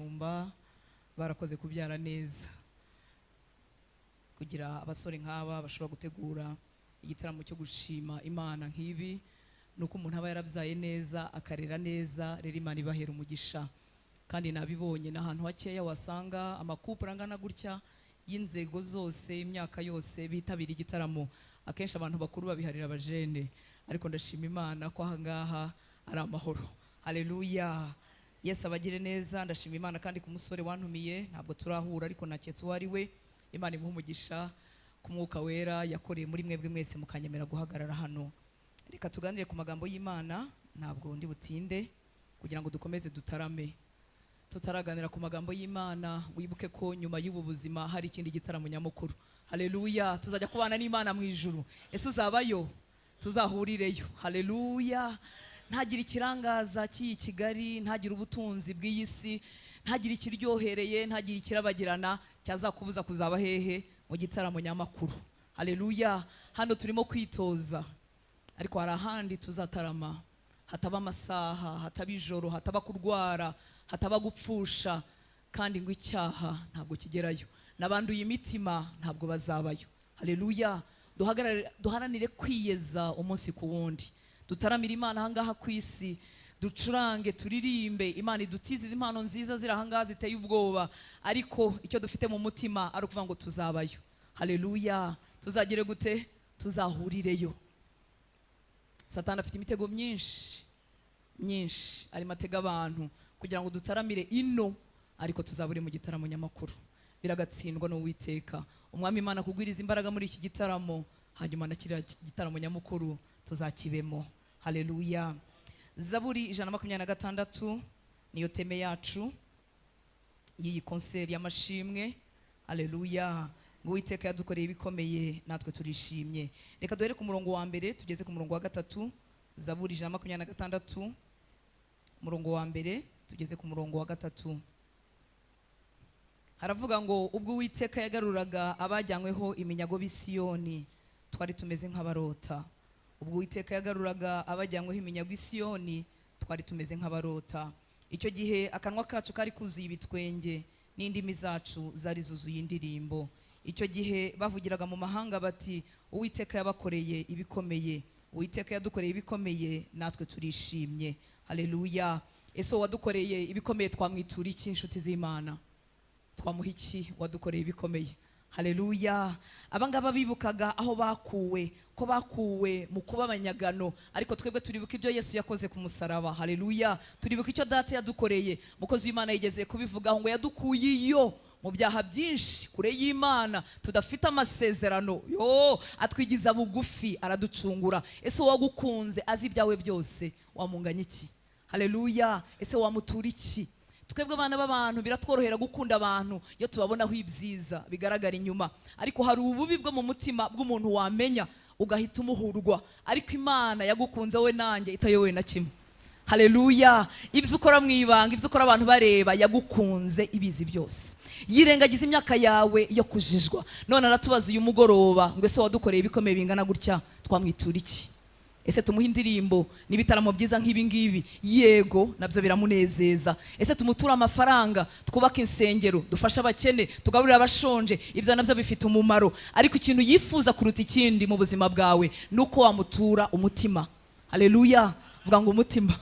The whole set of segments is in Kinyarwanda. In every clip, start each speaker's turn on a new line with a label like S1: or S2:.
S1: abashumba barakoze kubyara neza kugira abasore nk'aba bashobora gutegura igitaramo cyo gushima Imana nk'ibi nuko umuntu aba yarabyaye neza akarera neza rero Imana ibahera umugisha kandi nabibonye n'ahantu hakeya wasanga amakupura angana gutya y'inzego zose imyaka yose bitabira igitaramo akenshi abantu bakuru babiharira abajene ariko ndashima Imana ko ahangaha ari amahoro. Haleluya. Yesu abagire neza. Ndashima Imana kandi ku musore wantumiye ntabwo turahura ariko naketse uwo ari we. Imana imuhe umugisha ku mwuka wera yakoreye muri mwebwe mwese mukanyemera guhagarara hano. Reka tuganire ku magambo y'Imana ntabwo ndi butinde kugira ngo dukomeze dutarame. Tutaraganira ku magambo y'Imana wibuke ko nyuma y'ubu buzima hari ikindi gitaramo nyamukuru. Haleluya. Tuzajya kubana n'Imana mu ijuru. Ese uzabayo? Tuzahurireyo. Haleluya. Ntagira ikirangaza cy'iyi Kigali, ntagira ubutunzi bw'iyi si, ntagira ikiryohereye, ntagira ikirabagirana cyazakubuza kuzaba hehe mu gitaramo nyamakuru. Haleluya. Hano turimo kwitoza ariko hari ahandi tuzatarama hataba amasaha, hataba ijoro, hataba kurwara, hataba gupfusha kandi ngo icyaha ntabwo kigerayo n'abanduye imitima ntabwo bazabayo. Haleluya. Duharanire kwiyeza umunsi ku wundi, dutaramira Imana ahangaha ku isi, ducurange turirimbe Imana idutize impano nziza ziri ahangaha ziteye ubwoba, ariko icyo dufite mu mutima ari ukuvuga ngo tuzabayo. Haleluya. Tuzagire gute? Tuzahurireyo. Satani afite imitego myinshi arimo atega abantu kugira ngo dutaramire ino ariko tuzabure mu gitaramo nyamakuru. Biragatsindwa n'Uwiteka. Umwami Imana kugwiriza imbaraga muri iki gitaramo, hanyuma na kiriya gitaramo nyamukuru tuzakibemo. Haleluya. Zaburi 126 niyo teme yacu y'iyi konseri y'amashimwe. Haleluya. Ngo Uwiteka yadukoreye ibikomeye natwe turishimye. Reka duhere ku murongo wa mbere tugeze ku murongo wa gatatu. Zaburi 126 murongo wa mbere tugeze ku murongo wa gatatu. Haravuga ngo ubwo Uwiteka yagaruraga abajyanyweho iminyago b'Isiyoni twari tumeze nk'abarota. Ubwo Uwiteka yagaruraga abajyanyweho iminyago Isiyoni twari tumeze nk'abarota. Icyo gihe akanwa kacu kari kuzuye ibitwenge n'indimi zacu zari zuzuye indirimbo. Icyo gihe bavugiraga mu mahanga bati Uwiteka yabakoreye ibikomeye, Uwiteka yadukoreye ibikomeye natwe turishimye. Haleluya. Ese wadukoreye ibikomeye twamwitura iki inshuti z'Imana? Twamuha iki wadukoreye ibikomeye? Haleluya. Abangaba bibukaga aho bakuwe, ko bakuwe mu kuba abanyagano, ariko twebwe turibuka ibyo Yesu yakoze ku musaraba. Haleluya. Turibuka icyo data yadukoreye. Mukozi w'Imana yigeze kubivugaho ngo yadukuye iyo mu byaha byinshi kure y'Imana tudafite amasezerano, atwigiza bugufi araducungura. Ese wagukunze azi ibyawe byose wamunganya iki? Haleluya. Ese wamutura iki? Twebwe abana b'abantu biratworohera gukunda abantu iyo tubabonaho ibyiza bigaragara inyuma, ariko hari ububi bwo mu mutima bw'umuntu wamenya ugahita umuhurwa, ariko Imana yagukunze we nanjye itayowe na kimwe. Haleluya. Ibyo ukora mu ibanga, ibyo ukora abantu bareba, yagukunze ibizi byose. Yirengagiza imyaka yawe yo kujijwa. None aratubaza uyu mugoroba ngo ese wadukoreye ibikomeye bingana gutya twamwitura iki? Ese tumuha indirimbo n'ibitaramo byiza nk'ibi ngibi? Yego, nabyo biramunezeza. Ese tumutura amafaranga, twubaka insengero, dufasha abakene, tugaburira abashonje? Ibyo nabyo bifite umumaro, ariko ikintu yifuza kuruta ikindi mu buzima bwawe nuko wamutura umutima. Haleluya. Vuga ngo umutima.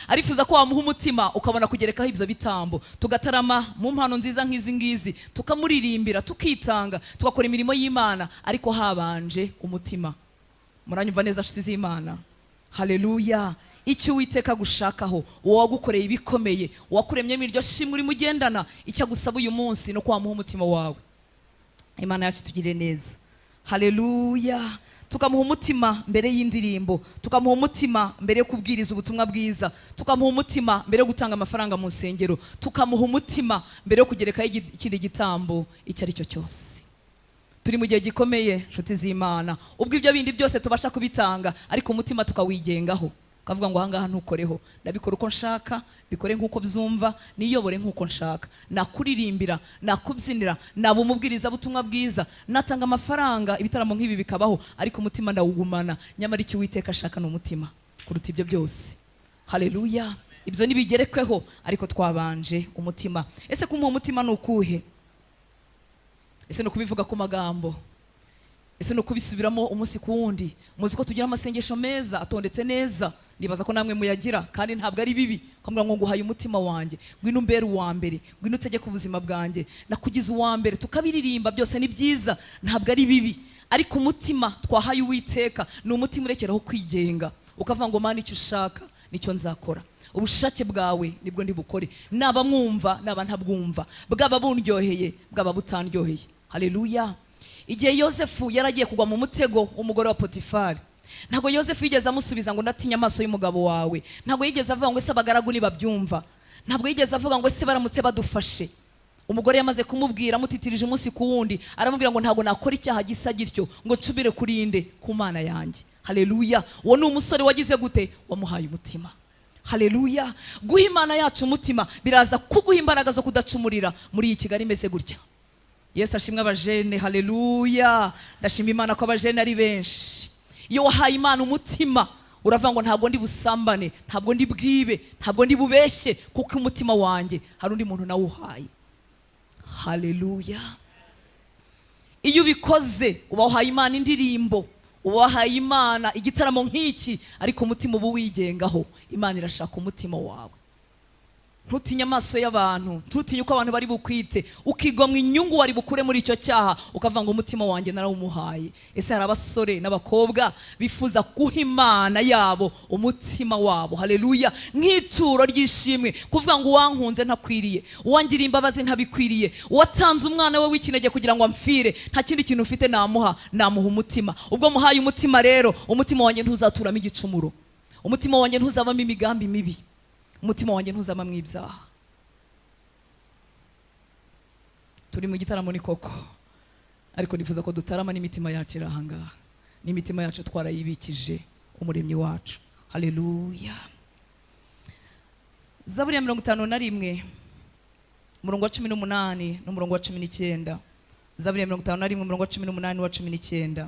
S1: Arifuza ko wamuha umutima ukabona kugerekaho ibyo bitambo, tugatarama mu mpano nziza nk'izi ngizi, tukamuririmbira, tukitanga, tugakora imirimo y'Imana, ariko habanje umutima. Muranyumva neza nshuti z'Imana? Haleluya. Icyo Uwiteka gushakaho, uwo wagukoreye ibikomeye, wakuremyemo iryo shimwe uri mugendana, icyo agusaba uyu munsi no kwamuha umutima wawe. Imana yacu tugire neza. Haleluya. Tukamuha umutima mbere y'indirimbo, tukamuha umutima mbere yo kubwiriza ubutumwa bwiza, tukamuha umutima mbere yo gutanga amafaranga mu nsengero, tukamuha umutima mbere yo kugerekaho ikindi gitambo icyo ari cyo cyose. Turi mu gihe gikomeye nshuti z'Imana, ubwo ibyo bindi byose tubasha kubitanga, ariko umutima tukawigengaho, kavuga ngo ahangaha ntukoreho, ndabikora uko nshaka, bikore nk'uko byumva, niyobore nk'uko nshaka, nakuririmbira, nakubyinira, naba umubwiriza butumwa bwiza, natanga amafaranga, ibitaramo nk'ibi bikabaho, ariko umutima ndawugumana. Nyamara icyo Uwiteka ashaka ni umutima kuruta ibyo byose. Haleluya. ibyo nibigerekweho, ariko twabanje umutima. Ese kumuha umutima ni ukuhe? Ese no kubivuga ku magambo? Ese no kubisubiramo umunsi ku wundi? Muzi ko tugira amasengesho meza atondetse neza, ndibaza ko namwe muyagira, kandi ntabwo ari bibi. Kwambwa ngo nguhaye umutima wanjye, ngwino umbere uwa mbere, ngwino utegeke ubuzima bwanjye, nakugize uwa mbere, tukabiririmba, byose ni byiza, ntabwo ari bibi. Ariko umutima twahaye Uwiteka ni umutima urekeraho kwigenga, ukavuga ngo Mana icyo ushaka nicyo nzakora, ubushake bwawe nibwo ndi bukore, naba mwumva naba ntabwumva, bwaba bundyoheye bwaba butandyoheye. Haleluya. Igihe Yosefu yaragiye kugwa mu mutego umugore wa Potifari, ntago Yosefu yigeze amusubiza ngo ndatinya amaso y'umugabo wawe, ntago yigeze avuga ngo ese abagaragu nibabyumva, ntabwo yigeze avuga ngo ese baramutse badufashe. Umugore yamaze kumubwira amutitirije umunsi ku wundi, aramubwira ngo ntago nakora icyaha gisa gityo ngo ncubire kurinde ku Mana yanjye. Haleluya. Uwo ni umusore wagize gute? Wamuhaye umutima. Haleluya. Guha Imana yacu umutima biraza kuguha imbaraga zo kudacumurira muri iyi Kigali imeze gutya. Yesu ashimwe abajene. Haleluya. Ndashima Imana ko abajene ari benshi. Iyo wahaye Imana umutima uravuga ngo ntabwo ndi busambane, ntabwo ndi bwibe, ntabwo ndi bubeshye, kuko umutima wanjye hari undi muntu nawuhaye. Haleluya. Iyo ubikoze uba wahaye Imana indirimbo, uba wahaye Imana igitaramo nk'iki, ariko umutima uba wigengaho. Imana irashaka umutima wawe. Ntutinye amaso y'abantu, ntutinye uko abantu bari bukwite, ukigomwa inyungu wari bukure muri icyo cyaha, ukavuga ngo umutima wanjye narawumuhaye. Ese hari abasore n'abakobwa bifuza guha Imana yabo umutima wabo, haleluya, nk'ituro ry'ishimwe, kuvuga ngo uwankunze ntakwiriye, uwangira imbabazi ntabikwiriye, uwatanze umwana we w'ikinege kugira ngo amfire, nta kindi kintu ufite namuha umutima. Ubwo muhaye umutima rero, umutima wanjye ntuzaturamo igicumuro, umutima wanjye ntuzabamo imigambi mibi, umutima wanjye ntuzamamwe ibyaha. Turi mu gitaramo ni koko, ariko nifuza ko dutarama n'imitima yacu irahangaha, n'imitima yacu twarayibikije umuremyi wacu. Haleluya. Zaburi ya 51 umurongo wa 18 n'umurongo wa 19. Zaburi ya 51 umurongo wa 18 n'uwa 19.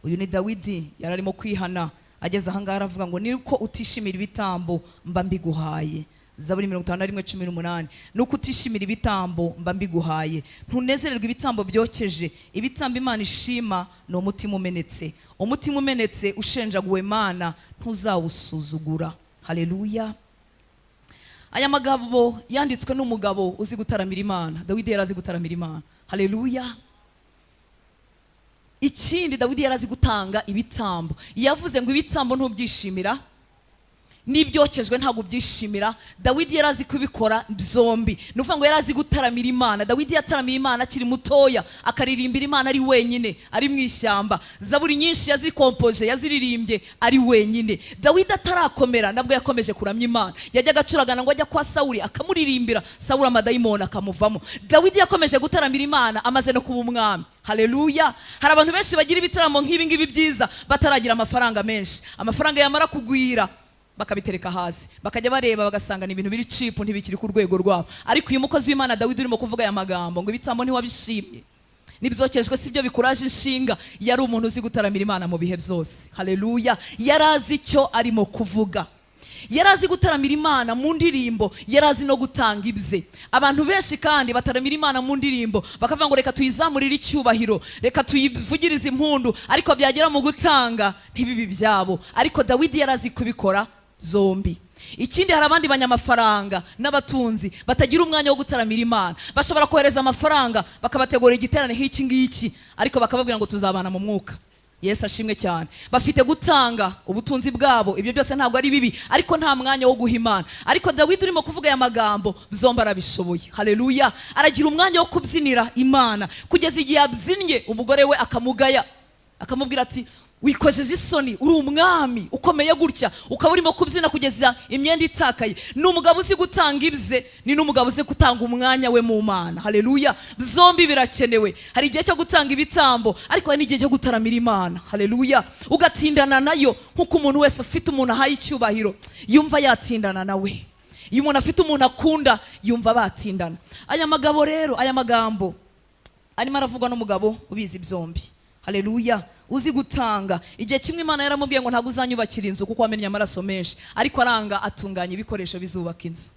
S1: Uyu ni Dawidi yararimo kwihana, ageze ahangaha aravuga ngo niko utishimira ibitambo mba mbiguhaye. Zaburi 51:18. Nuko utishimira ibitambo mba mbiguhaye, ntunezererwa ibitambo byokeje. Ibitambo Imana ishima ni umutima umenetse, umutima umenetse ushenjaguwe Mana ntuzawusuzugura. Haleluya. Aya magambo yanditswe n'umugabo uzi gutaramira Imana. Dawidi yarazi gutaramira Imana. Haleluya. Ikindi Dawidi yarazi gutanga ibitambo. Yavuze ngo ibitambo ntubyishimira, n'ibyokejwe ntabwo byishimira. Dawidi yarazi kubikora byombi. Nuvuga ngo yarazi gutaramira Imana. Dawidi yataramiye Imana akiri mutoya, akaririmbira Imana ari wenyine, ari mu ishyamba. Zaburi nyinshi yazikompoje, yaziririmbye ari wenyine. Dawidi atarakomera nabwo yakomeje kuramya Imana. Yajyaga acuragana ngo ajya kwa Sawuli akamuririmbira, Sawuli amadayimoni akamuvamo. Dawidi yakomeje gutaramira Imana amaze no kuba umwami. Haleluya. Hari abantu benshi bagira ibitaramo nk'ibi ngibi byiza bataragira amafaranga menshi. Amafaranga yamara kugwira bakabitereka hasi, bakajya bareba bagasanga ni ibintu biri cheap, ntibikiri ku rwego rwabo. Ariko uyu mukozi w'Imana Dawidi urimo kuvuga aya magambo ngo ibitambo ntiwabishimye, nibyokejwe sibyo bikuraje inshinga, yari umuntu uzi gutaramira Imana mu bihe byose. Haleluya. Yarazi icyo arimo kuvuga, yarazi gutaramira Imana mu ndirimbo, yarazi no gutanga ibye. Abantu benshi kandi bataramira Imana mu ndirimbo bakavuga ngo reka tuyizamurire icyubahiro, reka tuyivugirize impundu, ariko byagera mu gutanga ntibibi byabo. Ariko Dawidi yarazi kubikora zombi. Ikindi, hari abandi banyamafaranga n'abatunzi batagira umwanya wo gutaramira Imana. Bashobora kohereza amafaranga bakabategura igiterane nk'iki ngiki, ariko bakababwira ngo tuzabana mu mwuka. Yesu ashimwe cyane. Bafite gutanga ubutunzi bwabo, ibyo byose ntabwo ari bibi, ariko nta mwanya wo guha Imana. Ariko Dawidi urimo kuvuga aya magambo byombi arabishoboye. Haleluya. Aragira umwanya wo kubyinira Imana kugeza igihe abyinnye umugore we akamugaya, akamubwira ati wikojeje isoni, uri umwami ukomeye gutya, ukaba urimo kubyina kugeza imyenda itakaye. Ni umugabo uzi gutanga ibye, ni n'umugabo uzi gutanga umwanya we mu Mana. Haleluya. Zombi birakenewe. Hari igihe cyo gutanga ibitambo, ariko hari n'igihe cyo gutaramira Imana. Haleluya. Ugatindana nayo nk'uko umuntu wese ufite umuntu ahaye icyubahiro yumva yatindana nawe. Iyo umuntu afite umuntu akunda yumva batindana. Aya magambo rero, aya magambo arimo aravugwa n'umugabo ubizi byombi. haleluya, uzi gutanga. Igihe kimwe Imana yaramubwiye ngo ntabwo uzanyubakira inzu kuko wamennye amaraso menshi, ariko aranga atunganya ibikoresho bizubaka inzu.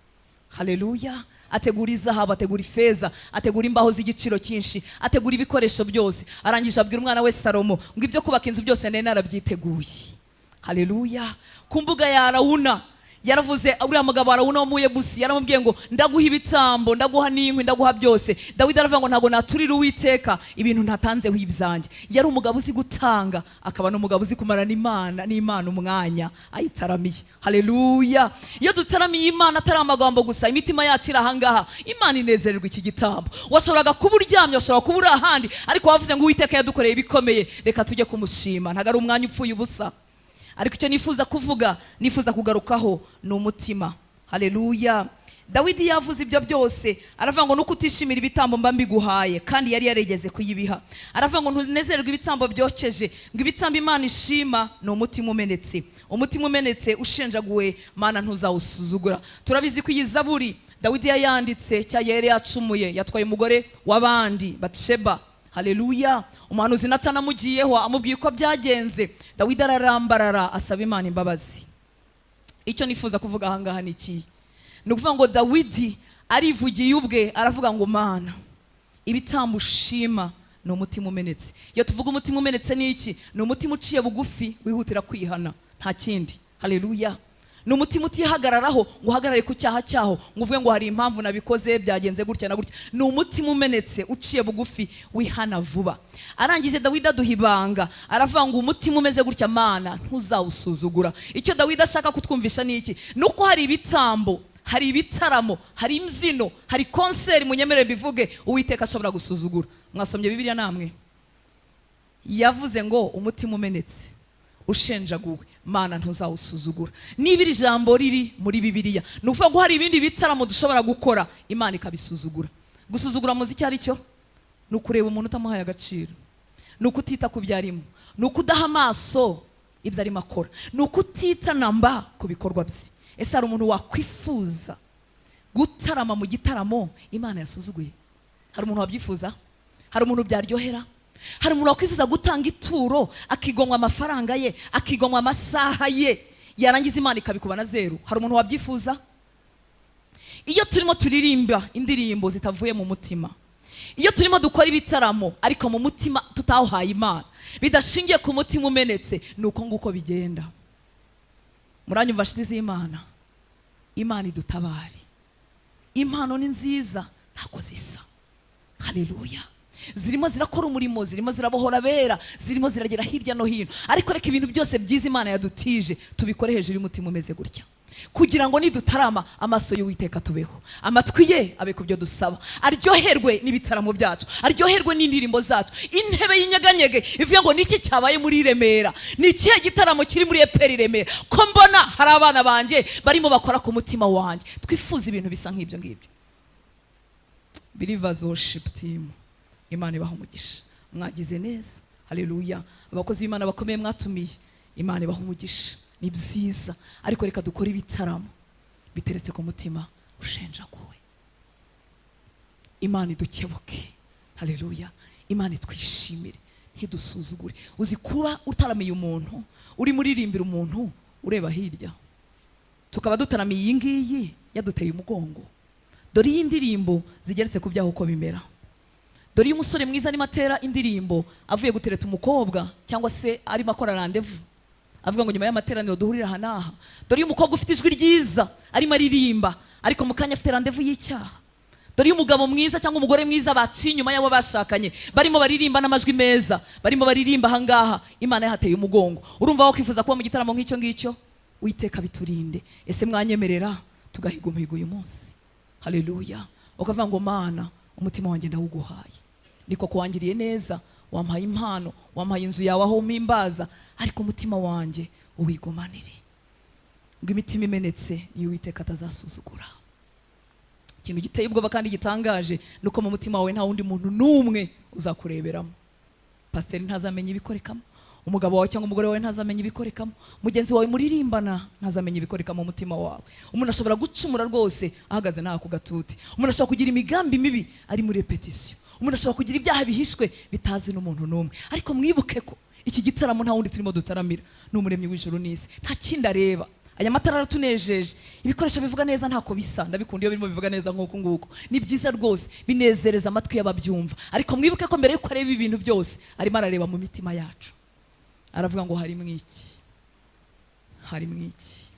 S1: Haleluya, ategura izahabu, ategura ifeza, ategura imbaho z'igiciro cyinshi, ategura ibikoresho byose. Arangije abwira umwana we Salomo ngo ibyo kubaka inzu byose nari narabyiteguye. Haleluya, ku mbuga ya Arawuna yaravuze, uriya mugabo Arawuna wo mu Yebusi yaramubwiye ngo ndaguha ibitambo, ndaguha n'inkwi, ndaguha byose. Dawidi aravuga ngo ntabwo naturira Uwiteka ibintu ntatanzeho ibyanjye. Yari umugabo uzi gutanga, akaba n'umugabo uzi kumarana n'Imana umwanya ayitaramiye. Haleluya, iyo dutaramiye Imana atari amagambo gusa, imitima yacu iri ahangaha, Imana inezererwa iki gitambo. Washoboraga kuba uryamye, washobora kuba uri ahandi, ariko wavuze ngo Uwiteka yadukoreye ibikomeye, reka tujye kumushima. Ntabwo ari umwanya upfuye ubusa. Ariko icyo nifuza kuvuga, nifuza kugarukaho ni umutima. Haleluya, Dawidi yavuze ibyo byose, aravuga ngo nuko utishimira ibitambo mba mbiguhaye, kandi yari yarigeze kuyibiha. Aravuga ngo ntuzererwe ibitambo byokeje, ngo ibitambo Imana ishima ni umutima umenetse. Umutima umenetse ushenjaguwe Mana ntuzawusuzugura. Turabizi ko iyi Zaburi Dawidi yayanditse cyangwa yari yacumuye, yatwaye umugore w'abandi Batsheba. Haleluya, umuhanuzi Natani amugiyeho amubwiye uko byagenze. Dawidi ararambarara asaba Imana imbabazi. Icyo nifuza kuvuga ahangaha ni iki? Ni ukuvuga ngo Dawidi arivugiye ubwe, aravuga ngo Mana, ibitambo ushima ni umutima umenetse. Iyo tuvuga umutima umenetse ni iki? Ni umutima uciye bugufi wihutira kwihana, nta kindi. Haleluya, ni umutima utihagararaho ngo uhagarare ku cyaha cyaho ngo uvuge ngo hari impamvu nabikoze byagenze gutya na gutya. Ni umutima umenetse uciye bugufi wihana vuba. Arangije Dawidi aduha ibanga, aravuga ngo umutima umeze gutya Mana ntuzawusuzugura. Icyo Dawidi ashaka kutwumvisha ni iki? Nuko hari ibitambo, hari ibitaramo, hari imbyino, hari konseri, munyemerere bivuge, Uwiteka ashobora gusuzugura. Mwasomye Bibiliya namwe? Yavuze ngo umutima umenetse ushenjaguwe Mana ntuzawusuzugura. Niba iri jambo riri muri Bibiliya, ni ukuvuga ngo hari ibindi bitaramo dushobora gukora Imana ikabisuzugura. Gusuzugura muzi icyo ari cyo? Ni ukureba umuntu utamuhaye agaciro, ni ukutita ku byo arimo, ni ukudaha amaso ibyo arimo akora, ni ukutita namba ku bikorwa bye. Ese hari umuntu wakwifuza gutarama mu gitaramo Imana yasuzuguye? Hari umuntu wabyifuza? Hari umuntu byaryohera? Hari umuntu wakwifuza gutanga ituro akigomwa amafaranga ye, akigomwa amasaha ye, yarangiza Imana ikabikuba na zero? Hari umuntu wabyifuza? Iyo turimo turirimba indirimbo zitavuye mu mutima, iyo turimo dukora ibitaramo ariko mu mutima tutawuhaye Imana, bidashingiye ku mutima umenetse, ni uko nguko bigenda. Muranyumva nshuti z'Imana? Imana idutabare. Impano ni nziza, ntako zisa. Haleluya, zirimo zirakora umurimo, zirimo zirabohora abera, zirimo ziragera hirya no hino. Ariko reka ibintu byose byiza Imana yadutije tubikore hejuru y'umutima umeze gutya, kugira ngo nidutarama amaso y'Uwiteka tubeho, amatwi ye abe ku byo dusaba, aryoherwe n'ibitaramo byacu, aryoherwe n'indirimbo zacu. Intebe y'inyeganyege ivuga ngo niki cyabaye muri Remera, ni ikihe gitaramo kiri muri Eperi Remera, ko mbona hari abana banjye barimo bakora ku mutima wanjye. Twifuza ibintu bisa nk'ibyo ngibyo. Believers Worship Team, Imana ibaha umugisha, mwagize neza. Haleluya, abakozi b'Imana bakomeye mwatumiye, Imana ibaha umugisha. Ni byiza, ariko reka dukora ibitaramo biteretse ku mutima ushenjaguwe. Imana idukebuke. Haleluya, Imana itwishimire, ntidusuzugure. Uzi kuba utaramiye umuntu, uri muririmbira umuntu ureba hirya, tukaba dutaramiye iyi ngiyi yaduteye umugongo. Dore iyi ndirimbo zigeretse ku byaho uko bimera. Dore uyu musore mwiza arimo atera indirimbo avuye gutereta umukobwa, cyangwa se arimo akora randevu, avuga ngo nyuma y'amateraniro duhurira aha n'aha. Dore uyu mukobwa ufite ijwi ryiza arimo aririmba, ariko mu kanya afite randevu y'icyaha. Dore uyu mugabo mwiza cyangwa umugore mwiza baciye inyuma y'abo bashakanye, barimo baririmba n'amajwi meza, barimo baririmba aha ngaha, Imana yahateye umugongo. Urumva aho kwifuza kuba mu gitaramo nk'icyo ngicyo? Uwiteka biturinde. Ese mwanyemerera tugahiga umuhigo uyu munsi? Haleluya, ukavuga ngo Mana, umutima wanjye ndawuguhaye, niko kuwangiriye neza, wampaye impano, wampaye inzu yawe aho mpimbaza, ariko umutima wanjye uwigumanire. Ngo imitima imenetse niyo Uwiteka atazasuzugura. Ikintu giteye ubwoba kandi gitangaje nuko mu mutima wawe nta wundi muntu n'umwe uzakureberamo. Pasiteri ntazamenya ibikorekamo, umugabo wawe cyangwa umugore wawe ntazamenya ibikorekamo, mugenzi wawe muririmbana ntazamenya ibikorekamo mu mutima wawe. Umuntu ashobora gucumura rwose ahagaze nta ku gatuti, umuntu ashobora kugira imigambi mibi ari muri repetition, umuntu ashobora kugira ibyaha bihishwe bitazi n'umuntu n'umwe. Ariko mwibuke ko iki gitaramo nta wundi turimo dutaramira, ni umuremyi w'ijuru n'isi, nta kindi areba. Aya matara aratunejeje, ibikoresho bivuga neza ntako bisa, ndabikunda iyo birimo bivuga neza nk'uko nguko, ni byiza rwose, binezereza amatwi y'ababyumva. Ariko mwibuke ko mbere yuko areba ibintu byose arimo arareba mu mitima yacu, aravuga ngo harimo iki, harimo iki.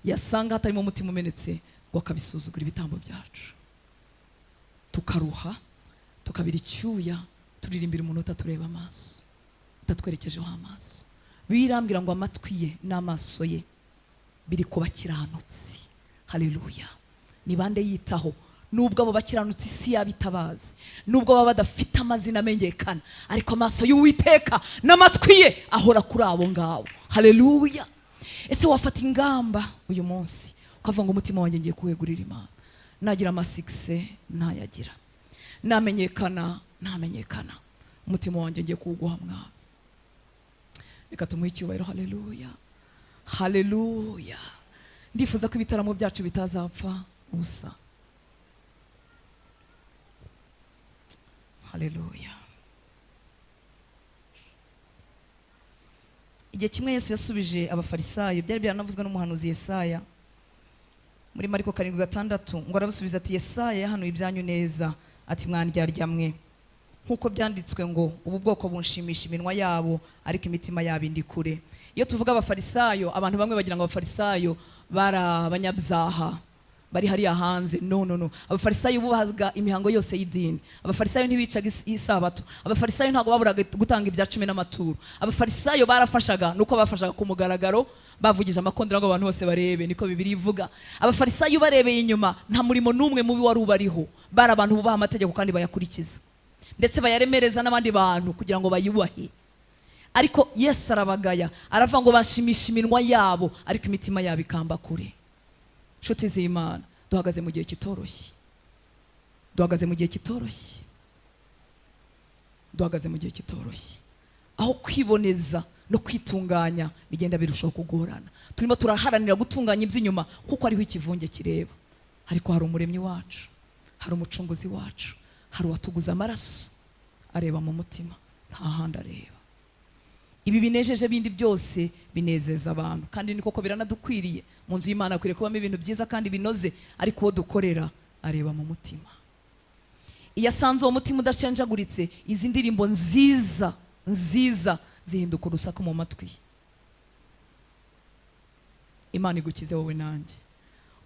S1: Yasanga hatarimo umutima umenetse ngo akabisuzugura ibitambo byacu, tukaruha, tukabira icyuya, turirimbira umuntu utatureba amaso, utatwerekejeho amaso. Birambwira ngo amatwi ye n'amaso ye biri ku bakiranutsi. Haleluya. Ni bande yitaho? Nubwo abo bakiranutsi isi yabitabazi, nubwo baba badafite amazina amenyekana, ariko amaso y'Uwiteka n'amatwi ye ahora kuri abo ngabo. Haleluya. Ese wafata ingamba uyu munsi ukavuga ngo umutima wanjye ngiye kuwegurira Imana, nagira amasikise ntayagira, namenyekana ntamenyekana, umutima wanjye ngiye kuwuguha Mwami. Reka tumuhe icyubahiro. Haleluya, haleluya. Ndifuza ko ibitaramo byacu bitazapfa ubusa. Haleluya. Igihe kimwe Yesu yasubije abafarisayo, byari byanavuzwe n'umuhanuzi Yesaya muri Mariko 7:6, ngo arabasubiza ati Yesaya yahanuye ibyanyu neza, ati mwandyarya mwe, nkuko byanditswe ngo ubu bwoko bunshimisha iminwa yabo ariko imitima yabo indi kure. Iyo tuvuga abafarisayo, abantu bamwe bagira ngo abafarisayo bari abanyabyaha bari hariya hanze. No. Abafarisayo bubahaga imihango yose y'idini. Abafarisayo ntibicaga isabato. Abafarisayo ntago baburaga gutanga ibya 10 n'amaturo. Abafarisayo barafashaga, nuko bafashaga ku mugaragaro, bavugije amakondera ngo abantu bose barebe, niko Bibiliya ivuga. Abafarisayo barebeye inyuma, nta murimo n'umwe mubi wari ubariho. Bari abantu bubaha amategeko kandi bayakurikiza, ndetse bayaremereza n'abandi bantu kugira ngo bayubahe. Ariko Yesu arabagaya, aravuga ngo bashimisha iminwa yabo ariko imitima yabo ikamba kure. Nshuti z'Imana, duhagaze mu gihe kitoroshye, duhagaze mu gihe kitoroshye, duhagaze mu gihe kitoroshye, aho kwiboneza no kwitunganya bigenda birushaho kugorana. Turimo turaharanira gutunganya iby'inyuma kuko ariho ikivunge kireba, ariko hari umuremyi wacu, hari umucunguzi wacu, hari uwatuguze amaraso, areba mu mutima, nta handi areba. Ibi binejeje bindi byose binezeza abantu, kandi ni koko biranadukwiriye. Mu nzu y'Imana akwiriye kubamo ibintu byiza kandi binoze, ariko uwo dukorera areba mu mutima. Iyo asanze uwo mutima udashenjaguritse, izi ndirimbo nziza nziza zihinduka urusaku mu matwi. Imana igukize wowe nanjye.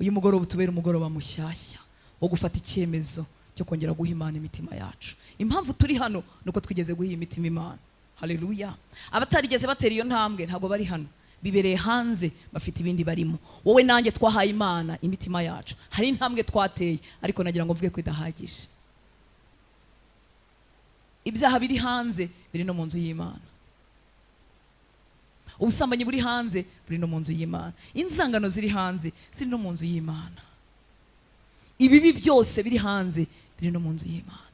S1: Uyu mugoroba utubere umugoroba mushyashya wo gufata icyemezo cyo kongera guha Imana imitima yacu. Impamvu turi hano nuko twigeze guha imitima Imana. Haleluya. Abatarigeze batera iyo ntambwe ntago bari hano, bibereye hanze, bafite ibindi barimo. Wowe nanjye twahaye Imana imitima yacu, hari intambwe twateye, ariko nagira ngo mvuge ko idahagije. Ibyaha biri hanze biri no mu nzu y'Imana, ubusambanyi buri hanze buri no mu nzu y'Imana, inzangano ziri hanze ziri no mu nzu y'Imana, ibibi byose biri hanze biri no mu nzu y'Imana.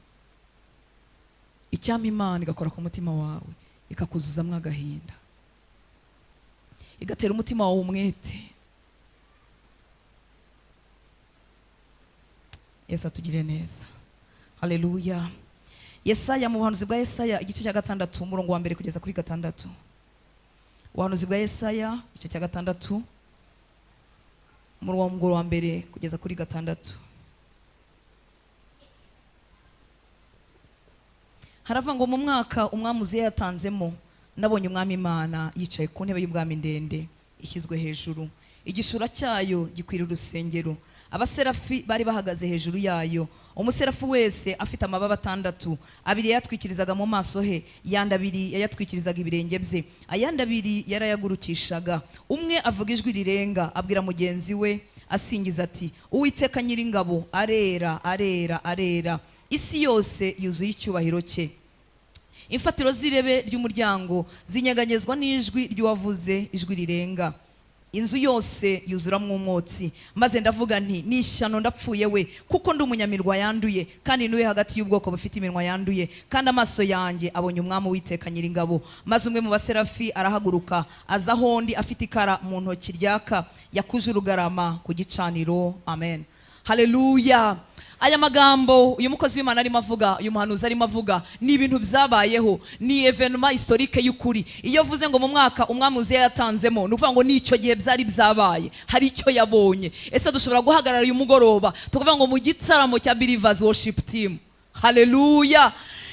S1: Icyampa Imana igakora ku mutima wawe, ikakuzuzamwo agahinda, igatera umutima wawe umwete. Yesu atugire neza. Haleluya. Yesaya, mu buhanuzi bwa Yesaya igice cya 6 umurongo wa 1 kugeza kuri 6. Ubuhanuzi bwa Yesaya igice cya 6 umurongo wa 1 kugeza kuri 6. Haravuga ngo mu mwaka umwami Uziya yatanzemo, nabonye umwami Imana yicaye ku ntebe y'ubwami ndende ishyizwe hejuru, igishura cyayo gikwira urusengero. Abaserafi bari bahagaze hejuru yayo, umuserafu wese afite amababa 6, 2 yatwikirizaga mu maso he, yandi 2 yatwikirizaga ibirenge bye, ayandi 2 yarayagurukishaga. Umwe avuga ijwi rirenga abwira mugenzi we asingiza ati, Uwiteka Nyiringabo, arera arera arera, isi yose yuzuye icyubahiro cye. Imfatiro z'irebe ry'umuryango zinyeganyezwa n'ijwi ry'uwavuze ijwi rirenga, inzu yose yuzuramwo umwotsi. Maze ndavuga nti, nishyano ndapfuye we, kuko ndi umunyamirwa yanduye, kandi nuwe hagati y'ubwoko bufite iminwa yanduye, kandi amaso yanjye abonye umwami Uwiteka Nyiringabo. Maze umwe mu baserafi arahaguruka, aza ahondi afite ikara mu ntoki ryaka, yakuje urugarama ku gicaniro. Amen. Haleluya. aya magambo uyu mukozi w'Imana arimo avuga, uyu muhanuzi arimo avuga, ni ibintu byabayeho, ni evenement historique y'ukuri. Iyo vuze ngo mu mwaka umwami Uziya yatanzemo, ni ukuvuga ngo nicyo gihe byari byabaye, hari icyo yabonye. Ese dushobora guhagarara uyu mugoroba tukavuga ngo mu gitaramo cya Believers Worship Team, haleluya,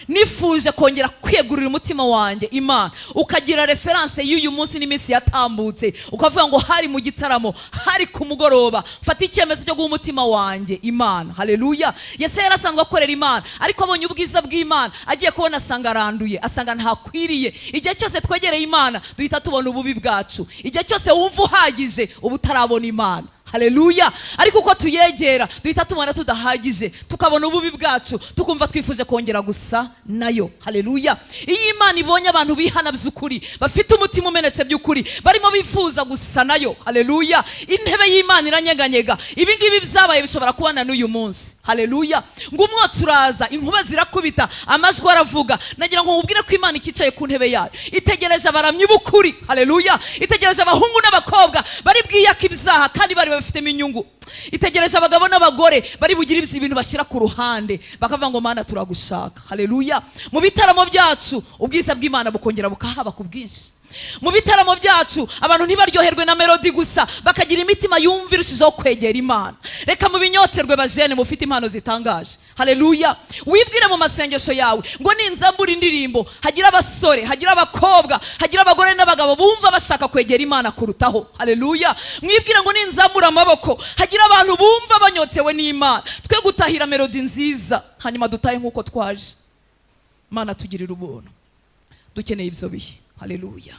S1: nifuje kongera kwegurira umutima wanjye Imana, ukagira reference y'uyu munsi n'iminsi yatambutse, ukavuga ngo hari mu gitaramo, hari ku mugoroba, fata icyemezo cyo guha umutima wanjye Imana. Haleluya. Yesaya yarasanzwe akorera Imana, ariko abonye ubwiza bw'Imana, agiye kubona asanga aranduye, asanga ntakwiriye. Igihe cyose twegereye Imana duhita tubona ububi bwacu. Igihe cyose wumva uhagije uba utarabona Imana. Haleluya. Ariko uko tuyegera duhita tubona tudahagije, tukabona ububi bwacu, tukumva twifuje kongera gusa nayo. Haleluya. Iyo Imana ibonye abantu bihana by'ukuri, bafite umutima umenetse by'ukuri, barimo bifuza gusa nayo, haleluya, intebe y'Imana iranyeganyega. Ibi ngibi byabaye bishobora kubana n'uyu munsi. Haleluya. Ngo umwotsi uraza, inkuba zirakubita, amajwi aravuga. Nagira ngo nkubwire ko Imana ikicaye ku ntebe yayo, itegereje abaramyi b'ukuri. Haleluya. Itegereje abahungu n'abakobwa bari bwiyaka ibyaha kandi bari bafitemo inyungu. Itegereje abagabo n'abagore bari bugira ibintu bashyira ku ruhande, bakavuga ngo Mana turagushaka. Haleluya. Mu bitaramo byacu ubwiza bw'Imana bukongera bukahaba ku bwinshi. Mu bitaramo byacu abantu ntibaryoherwe na melody gusa, bakagira imitima yumva irushijeho kwegera Imana. Reka mu binyoterwe bajene mufite impano zitangaje. Haleluya. Wibwire mu masengesho yawe ngo ninzambura indirimbo, hagira abasore, hagira abakobwa, hagira abagore n'abagabo bumva bashaka kwegera Imana kurutaho. Haleluya. Mwibwire ngo ninzambura amaboko, hagira abantu bumva banyotewe n'Imana. Twe gutahira melody nziza hanyuma dutahe nkuko twaje. Mana tugirira ubuntu, dukeneye ibyo bihe. Haleluya.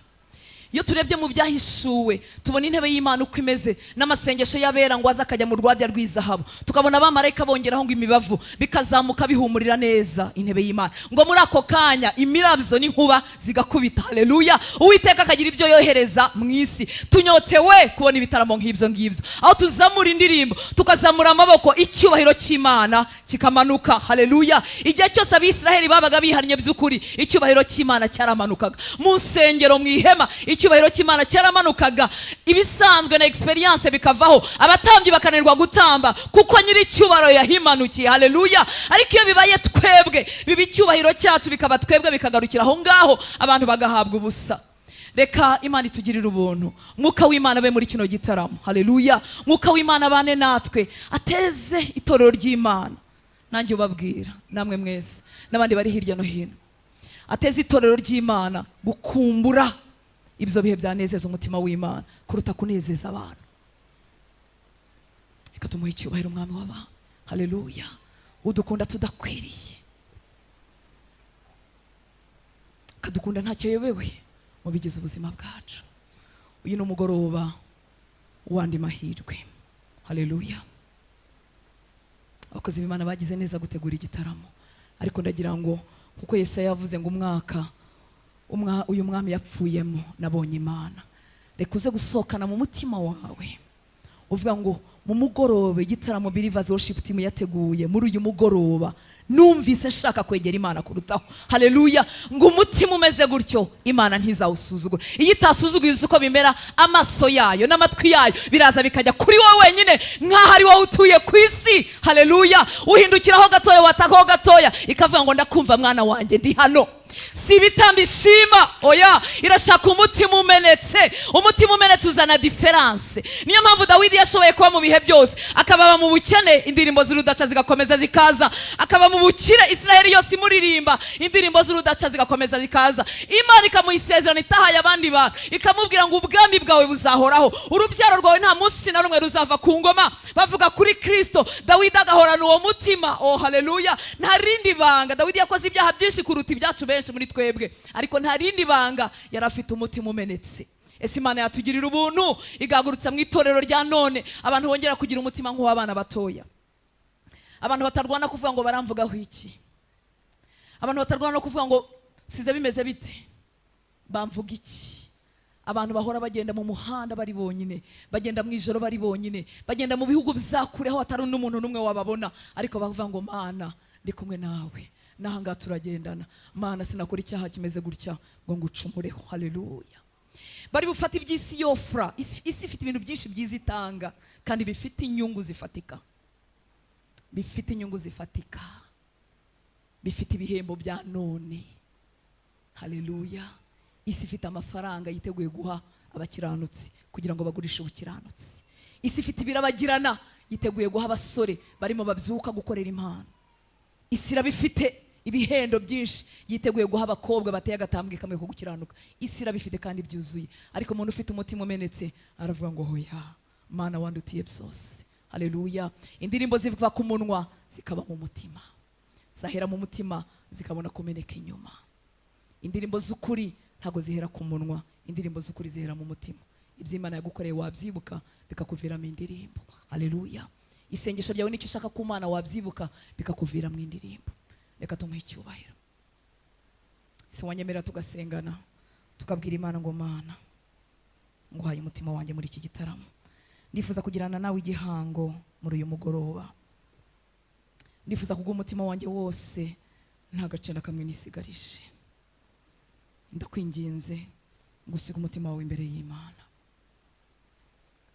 S1: Iyo turebye mu byahishuwe tubona intebe y'Imana uko imeze, n'amasengesho y'abera ngo aza akajya mu rwabya rw'izahabu, tukabona abamarayika bongeraho ngo imibavu bikazamuka bihumurira neza intebe y'Imana, ngo muri ako kanya imirabyo n'inkuba zigakubita. Haleluya. Uwiteka akagira ibyo yohereza mu isi. Tunyotewe kubona ibitaramo nk'ibyo ngibyo, aho tuzamura indirimbo, tukazamura amaboko, icyubahiro cy'Imana kikamanuka. Haleluya. Igihe cyose Abisiraheli babaga bihannye by'ukuri, icyubahiro cy'Imana cyaramanukaga mu nsengero, mu ihema, icyubahiro cy'Imana cyaramanukaga. Ibisanzwe na experience bikavaho, abatambyi bakanirwa gutamba kuko nyiri icyubahiro yahimanukiye. Haleluya. Ariko iyo bibaye twebwe, biba icyubahiro cyacu bikaba twebwe, bikagarukira aho ngaho, abantu bagahabwa ubusa. Reka Imana itugirire ubuntu, mwuka w'Imana be muri kino gitaramo. Haleluya. Mwuka w'Imana bane natwe, ateze itorero ry'Imana. Nanjye ubabwira namwe mwese n'abandi bari hirya no hino, ateze itorero ry'Imana gukumbura ibyo bihe byanezeza umutima w'Imana kuruta kunezeza abantu. Reka tumuhe icyubahiro umwami w'abantu. Haleluya. Udukunda tudakwiriye, kadukunda ntacyo yobewe mu bigize ubuzima bwacu. Uyu ni umugoroba wandi mahirwe. Haleluya. Abakozi b'Imana bagize neza gutegura igitaramo, ariko ndagira ngo kuko Yesaya yavuze ngo uyu mwami yapfuyemo nabonye Imana, reka uze gusohokana mu mutima wawe uvuga ngo mu mugoroba igitaramo Believers Worship Team yateguye muri uyu mugoroba, numvise nshaka kwegera Imana kurutaho. Haleluya. Ngo umutima umeze gutyo Imana ntizawusuzugura. Iyo itasuzuguye uko bimera, amaso yayo n'amatwi yayo biraza bikajya kuri wowe wenyine nk'aho ari wowe utuye ku isi. Haleluya. Uhindukiraho gatoya, watakaho gatoya, ikavuga ngo ndakumva mwana wanjye ndi hano. Si ibitambo ishima, oya, irashaka umutima umenetse. Umutima umenetse uzana diferanse. Niyo mpamvu Dawidi yashoboye kuba mu bihe byose, akababa mu bukene, indirimbo z'urudaca zigakomeza zikaza, akaba mu bukire, Israeli yose imuririmba, indirimbo z'urudaca zigakomeza zikaza. Imana ikamuha isezerano itahaye abandi bantu, ikamubwira ngo ubwami bwawe buzahoraho, urubyaro rwawe nta munsi na rumwe ruzava ku ngoma. Bavuga kuri Kristo, Dawidi agahorana uwo mutima. Oh haleluya. Nta rindi banga. Dawidi yakoze ibyaha byinshi kuruta ibyacu benshi muri twebwe, ariko nta rindi banga, yari afite umutima umenetse. Ese Imana yatugirira ubuntu igahagurutsa mu itorero rya none abantu bongera kugira umutima nk'uw'abana batoya, abantu batarwana kuvuga ngo baramvugaho iki, abantu batarwana no kuvuga ngo size bimeze bite, bamvuga iki. Abantu bahora bagenda mu muhanda bari bonyine, bagenda mu ijoro bari bonyine, bagenda mu bihugu bizakureho atari n'umuntu n'umwe wababona, ariko bavuga ngo Mana ndi kumwe nawe, nahanga turagendana. Mana sinakora icyaha kimeze gutya ngo ngucumureho. Haleluya. Bari bufata iby'isi yofra, isi ifite ibintu byinshi byizitanga kandi bifite inyungu zifatika. bifite inyungu zifatika, bifite ibihembo bya none. Haleluya. Isi ifite amafaranga yiteguye guha abakiranutsi kugira ngo bagurishe ubukiranutsi. Isi ifite ibirabagirana yiteguye guha abasore barimo babyuka gukorera Imana. Isi irabifite ibihendo byinshi yiteguye guha abakobwa bateye agatambwe kamwe ko gukiranuka. Isi irabifite kandi byuzuye, ariko umuntu ufite umutima umenetse aravuga ngo hoya, Mana wandutiye byose. Haleluya. Indirimbo ziva ku munwa zikaba mu mutima, zahera mu mutima zikabona kumeneka inyuma. Indirimbo z'ukuri ntago zihera ku munwa, indirimbo z'ukuri zihera mu mutima. Iby'Imana yagukoreye wabyibuka bikakuviramo indirimbo. Haleluya. Isengesho ryawe nicyo ushaka ku Mana wabyibuka bikakuvira mu indirimbo. Reka tumuhe icyubahiro. Se wanyemera tugasengana tukabwira Imana ngo Mana nguhaye umutima wanjye muri iki gitaramo. Ndifuza kugirana nawe igihango muri uyu mugoroba. Ndifuza kuguha umutima wanjye wose, nta gace na kamwe nisigarije. Ndakwinginze gusiga umutima wawe imbere y'Imana.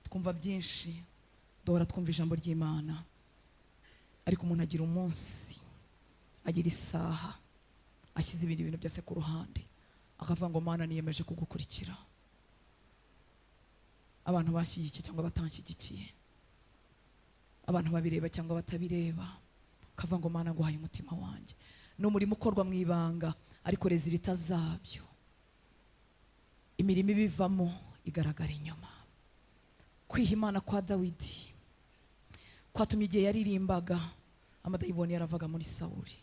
S1: Twumva byinshi, duhora twumva ijambo ry'Imana, ariko umuntu agira umunsi, agira isaha, ashyize ibindi bintu byose ku ruhande, akavuga ngo Mana niyemeje kugukurikira. Abantu bashyigikiye cyangwa batanshyigikiye, abantu babireba cyangwa batabireba, akavuga ngo Mana nguhaye umutima wanjye. Ni umurimo ukorwa mu ibanga, ariko rezilita zabyo, imirimo ibivamo igaragara inyuma. Kwiha Imana kwa Dawidi kwatumye igihe yaririmbaga amadayimoni yaravaga muri Sawuli.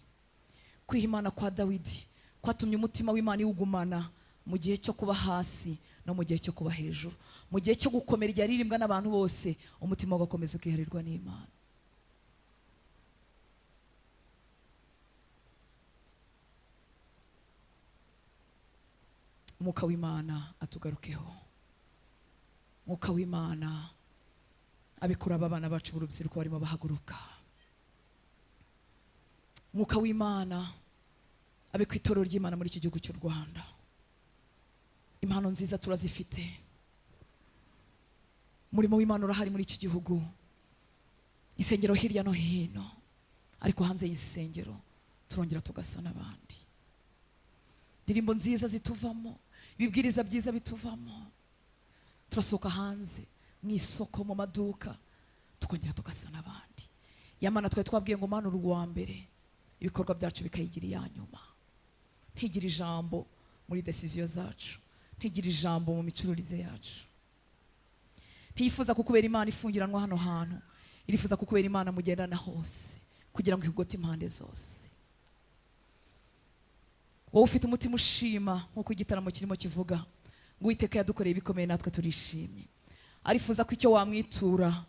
S1: Kwiha Imana kwa Dawidi kwatumye umutima w'Imana iwugumana mu gihe cyo kuba hasi no mu gihe cyo kuba hejuru. Mu gihe cyo gukomera igihe yaririmbwa n'abantu bose, umutima ugakomeza ukiharirwa n'Imana. Umwuka w'Imana atugarukeho. Umwuka w'Imana abikura abana bacu b'urubyiruko barimo bahaguruka. Umwuka w'Imana abe ku itorero ry'Imana muri iki gihugu cy'u Rwanda. Impano nziza turazifite, umurimo w'Imana urahari muri iki gihugu. Insengero hirya no hino, ariko hanze y'insengero turongera tugasa n'abandi. Indirimbo nziza zituvamo, ibibwiriza byiza bituvamo, turasohoka hanze mu isoko, mu maduka, tukongera tugasa n'abandi. Yamana twe twabwiye ngo Mana uri uwa mbere, ibikorwa byacu bikayigira iya nyuma. Ntigira ijambo muri decision zacu, ntigira ijambo mu micururize yacu. Ntiyifuza kukubera Imana ifungiranwa hano hantu, irifuza kukubera Imana mugendana hose, kugira ngo ihugote impande zose. Wowe ufite umutima ushima nk'uko igitaramo kirimo kivuga ngo Uwiteka yadukoreye ibikomeye natwe turishimye. Arifuza ko icyo wamwitura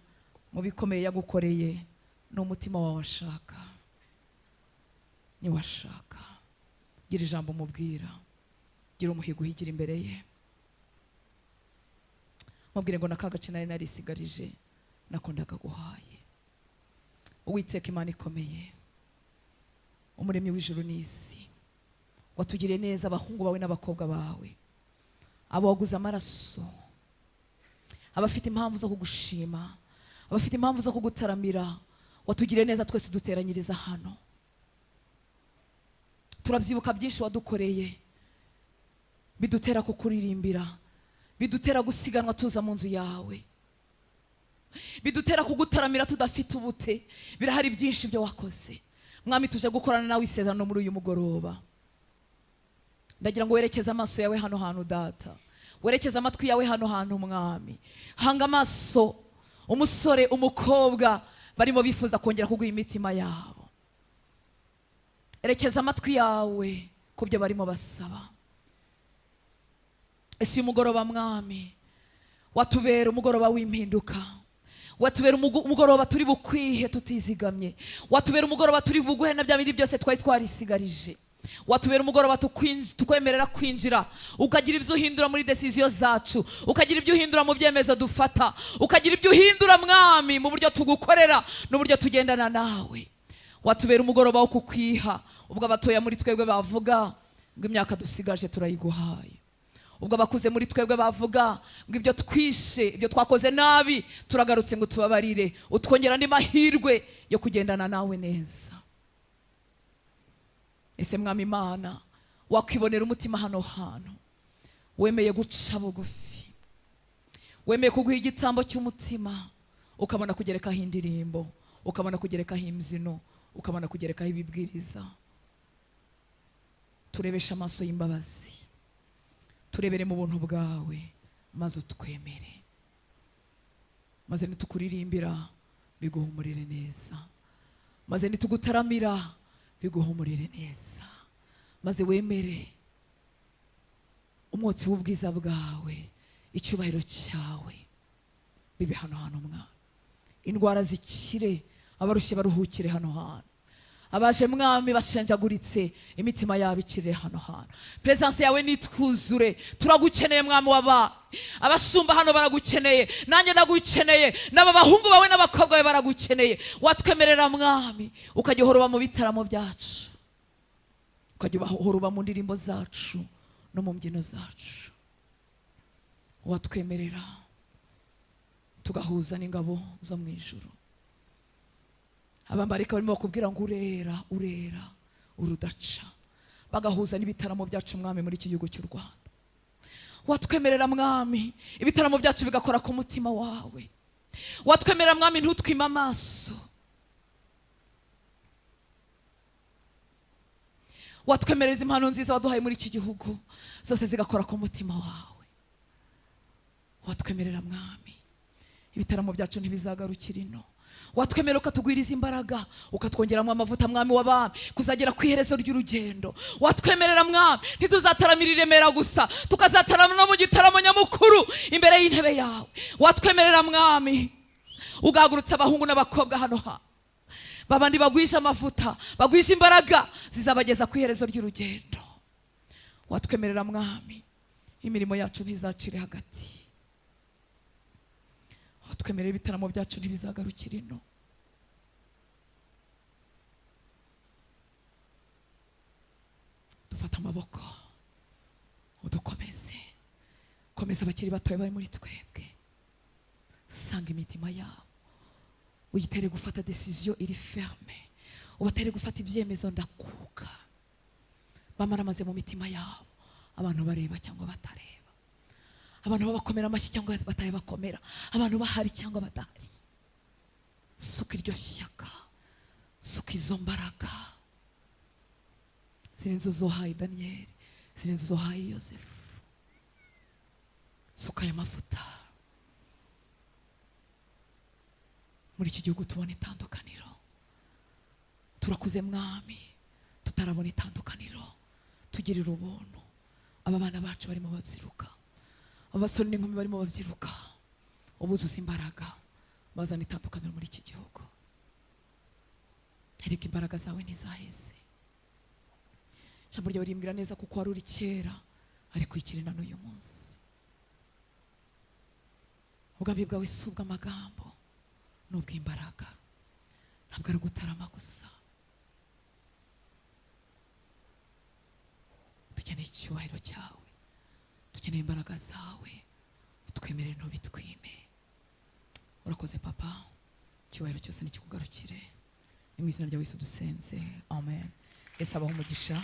S1: mu bikomeye yagukoreye ni umutima wawe ashaka. Niwashaka gira ijambo mubwira, gira umuhigo uhigira imbere ye, mubwire ngo nakagace nari narisigarije nako ndakaguhaye. Uwiteka Imana ikomeye, umuremyi w'ijuru n'isi, watugiriye neza abahungu bawe n'abakobwa bawe, abo waguze amaraso, abafite impamvu zo kugushima, abafite impamvu zo kugutaramira, watugiriye neza twese duteranyiriza hano. Turabyibuka byinshi wadukoreye, bidutera kukuririmbira, bidutera gusiganwa tuza mu nzu yawe, bidutera kugutaramira tudafite ubute. Birahari byinshi byo wakoze. Mwami tuje gukorana nawe isezerano muri uyu mugoroba. Ndagira ngo werekeze amaso yawe hano hantu Data, werekeze amatwi yawe hano hantu Mwami. Hanga amaso umusore umukobwa barimo bifuza kongera kuguha imitima yabo. Erekeza amatwi yawe kubyo barimo basaba. Ese uyu mugoroba Mwami watubera umugoroba w'impinduka, watubera umugoroba turi bukwihe tutizigamye, watubera umugoroba turi buguhe na bya bindi byose twari twarisigarije, watubera umugoroba tukwemerera kwinjira, ukagira ibyo uhindura muri decision zacu, ukagira ibyo uhindura mu byemezo dufata, ukagira ibyo uhindura Mwami mu buryo tugukorera n'uburyo tugendana nawe. Watubera umugoroba wo kukwiha, ubwo abatoya muri twebwe bavuga ngo imyaka dusigaje turayiguhaye. ubwo abakuze muri twebwe bavuga ngo ibyo twishe, ibyo twakoze nabi, turagarutse ngo tubabarire, utwongera andi mahirwe yo kugendana nawe neza. Ese Mwami Imana, wakwibonera umutima hano hantu wemeye guca bugufi, wemeye kuguha igitambo cy'umutima, ukabona kugerekaho indirimbo, ukabona kugerekaho imbyino, ukabona kugerekaho ibibwiriza. Turebesha amaso y'imbabazi, turebere mu buntu bwawe, maze utwemere, maze nitukuririmbira biguhumurire neza, maze nitugutaramira biguhumurire neza, maze wemere umwotsi w'ubwiza bwawe, icyubahiro cyawe bibe hano hantu Mwana. Indwara zikire, abarushye baruhukire hano hantu, abaje Mwami bashenjaguritse imitima yabo ikirire hano hantu. Presence yawe nitwuzure, turagukeneye Mwami w'aba. Abashumba hano baragukeneye, nanjye ndagukeneye, n'aba bahungu bawe n'abakobwa bawe baragukeneye. Watwemerera Mwami, ukajya uhora mu bitaramo byacu, ukajya uhora mu ndirimbo zacu no mu mbyino zacu. Watwemerera tugahuza n'ingabo zo mu ijuru. Abamarayika barimo bakubwira ngo urera, urera, urudaca, bagahuza n'ibitaramo byacu Mwami muri iki gihugu cy'u Rwanda. Watwemerera Mwami, ibitaramo byacu bigakora ku mutima wawe. Watwemerera Mwami, ntutwime amaso. Watwemereza impano nziza waduhaye muri iki gihugu zose zigakora ku mutima wawe. Watwemerera Mwami, ibitaramo byacu ntibizagarukira ino. Watwemerera ukatugwiriza imbaraga, ukatwongeramo amavuta Mwami w'abami, kuzagera ku iherezo ry'urugendo. Watwemerera Mwami, ntituzataramira i Remera gusa, tukazataramira no mu gitaramo nyamukuru imbere y'intebe yawe. Watwemerera Mwami, ugahagurutsa abahungu n'abakobwa hano ha, babandi bagwisha amavuta, bagwisha imbaraga zizabageza ku iherezo ry'urugendo. Watwemerera Mwami, imirimo yacu ntizacire hagati. Watwemerera ibitaramo byacu ntibizagarukira ino. Dufata amaboko udukomeze, komeza abakiri batoya bari muri twebwe, sanga imitima yabo, uyitere gufata decision iri ferme, ubatere gufata ibyemezo ndakuka. Bamaramaze mu mitima yabo, abantu bareba cyangwa batareba, abantu babakomera amashyi cyangwa batayabakomera, abantu bahari cyangwa badahari. Suka iryo shyaka, suka izo mbaraga, ziri inzu zohaye Daniel, ziri inzu zohaye Yosefu. Suka aya mavuta muri iki gihugu, tubona itandukaniro. Turakuze Mwami, tutarabona itandukaniro, tugirira ubuntu aba bana bacu barimo babyiruka, abasore n'inkumi barimo babyiruka, ubuzuza imbaraga, bazana itandukaniro muri iki gihugu. Ariko imbaraga zawe ntizaheze. Ijambo ryawe rimbwira neza kuko wari uri kera, ariko ikiri na n'uyu munsi. Ubwami bwawe si ubw'amagambo, ni ubw'imbaraga, ntabwo ari ugutarama gusa. Dukeneye icyubahiro cyawe, dukeneye imbaraga zawe, utwemerere ntubitwime. Urakoze Papa, icyubahiro cyose nikikugarukire. Ni mu izina rya Yesu dusenze, amen. Yesu abahe umugisha.